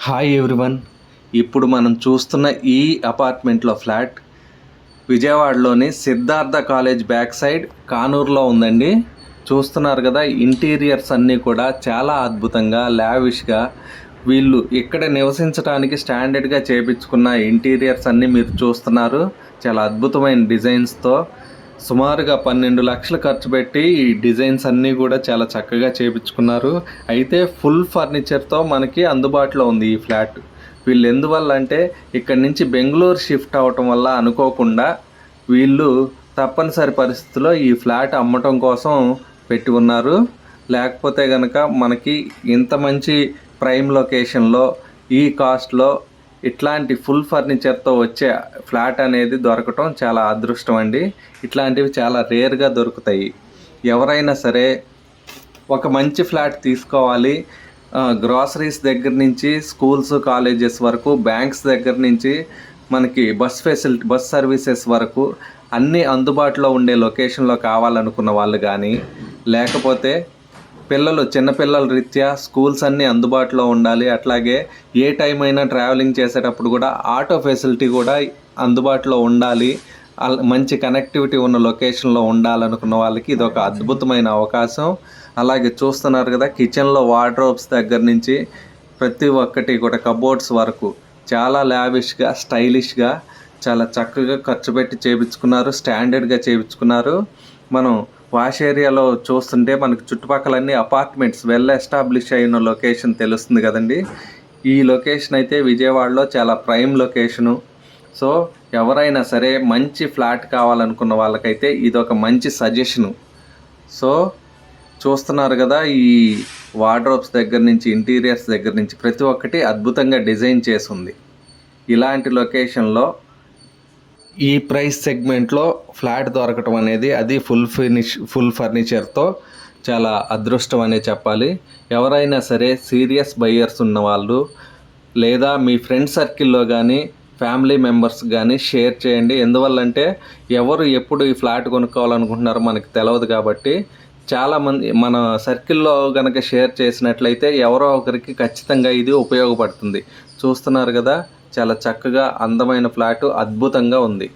Hi everyone. ఇప్పుడు మనం చూస్తున్న ఈ అపార్ట్మెంట్లో ఫ్లాట్ విజయవాడలోని సిద్ధార్థ కాలేజ్ బ్యాక్ సైడ్ కానూరులో ఉందండి. చూస్తున్నారు కదా, ఇంటీరియర్స్ అన్నీ కూడా చాలా అద్భుతంగా లావిష్గా వీళ్ళు ఇక్కడ నివసించడానికి స్టాండర్డ్గా చేపించుకున్న ఇంటీరియర్స్ అన్నీ మీరు చూస్తున్నారు. చాలా అద్భుతమైన డిజైన్స్తో సుమారుగా 12 లక్షలు ఖర్చు పెట్టి ఈ డిజైన్స్ అన్నీ కూడా చాలా చక్కగా చేపించుకున్నారు. అయితే ఫుల్ ఫర్నిచర్తో మనకి అందుబాటులో ఉంది ఈ ఫ్లాట్. వీళ్ళు ఎందువల్ల అంటే ఇక్కడి నుంచి బెంగళూరు షిఫ్ట్ అవటం వల్ల అనుకోకుండా వీళ్ళు తప్పనిసరి పరిస్థితుల్లో ఈ ఫ్లాట్ అమ్మటం కోసం పెట్టి ఉన్నారు. లేకపోతే కనుక మనకి ఇంత మంచి ప్రైమ్ లొకేషన్లో ఈ కాస్ట్లో ఇట్లాంటి ఫుల్ ఫర్నిచర్తో వచ్చే ఫ్లాట్ అనేది దొరకటం చాలా అదృష్టం అండి. ఇట్లాంటివి చాలా రేర్గా దొరుకుతాయి. ఎవరైనా సరే ఒక మంచి ఫ్లాట్ తీసుకోవాలి, గ్రాసరీస్ దగ్గర నుంచి స్కూల్స్ కాలేజెస్ వరకు, బ్యాంక్స్ దగ్గర నుంచి మనకి బస్ సర్వీసెస్ వరకు అన్నీ అందుబాటులో ఉండే లొకేషన్లో కావాలనుకున్న వాళ్ళు కానీ, లేకపోతే చిన్నపిల్లల రీత్యా స్కూల్స్ అన్నీ అందుబాటులో ఉండాలి, అట్లాగే ఏ టైం అయినా ట్రావెలింగ్ చేసేటప్పుడు కూడా ఆటో ఫెసిలిటీ కూడా అందుబాటులో ఉండాలి, మంచి కనెక్టివిటీ ఉన్న లొకేషన్లో ఉండాలనుకున్న వాళ్ళకి ఇది ఒక అద్భుతమైన అవకాశం. అలాగే చూస్తున్నారు కదా, కిచెన్లో వార్డ్రోబ్స్ దగ్గర నుంచి ప్రతి ఒక్కటి కూడా కబోర్డ్స్ వరకు చాలా లావిష్గా స్టైలిష్గా చాలా చక్కగా ఖర్చు పెట్టి చేయించుకున్నారు, స్టాండర్డ్గా చేయించుకున్నారు. మనం వాష్ ఏరియాలో చూస్తుంటే మనకి చుట్టుపక్కలన్నీ అపార్ట్మెంట్స్ వెల్ ఎస్టాబ్లిష్ అయిన లొకేషన్ తెలుస్తుంది కదండి. ఈ లొకేషన్ అయితే విజయవాడలో చాలా ప్రైమ్ లొకేషను. సో ఎవరైనా సరే మంచి ఫ్లాట్ కావాలనుకున్న వాళ్ళకైతే ఇది ఒక మంచి సజెషను. సో చూస్తున్నారు కదా, ఈ వార్డ్రోబ్స్ దగ్గర నుంచి ఇంటీరియర్స్ దగ్గర నుంచి ప్రతి ఒక్కటి అద్భుతంగా డిజైన్ చేసి ఉంది. ఇలాంటి లొకేషన్లో ఈ ప్రైస్ సెగ్మెంట్లో ఫ్లాట్ దొరకటం అనేది అది ఫుల్ ఫర్నిచర్తో చాలా అదృష్టం అనే చెప్పాలి. ఎవరైనా సరే సీరియస్ బయ్యర్స్ ఉన్నవాళ్ళు లేదా మీ ఫ్రెండ్ సర్కిల్లో కానీ ఫ్యామిలీ మెంబర్స్ కానీ షేర్ చేయండి. ఎందువల్లంటే ఎవరు ఎప్పుడు ఈ ఫ్లాట్ కొనుక్కోవాలనుకుంటున్నారో మనకు తెలియదు కాబట్టి చాలామంది మన సర్కిల్లో కనుక షేర్ చేసినట్లయితే ఎవరో ఒకరికి ఖచ్చితంగా ఇది ఉపయోగపడుతుంది. చూస్తున్నారు కదా, చాలా చక్కగా అందమైన ఫ్లాటు అద్భుతంగా ఉంది.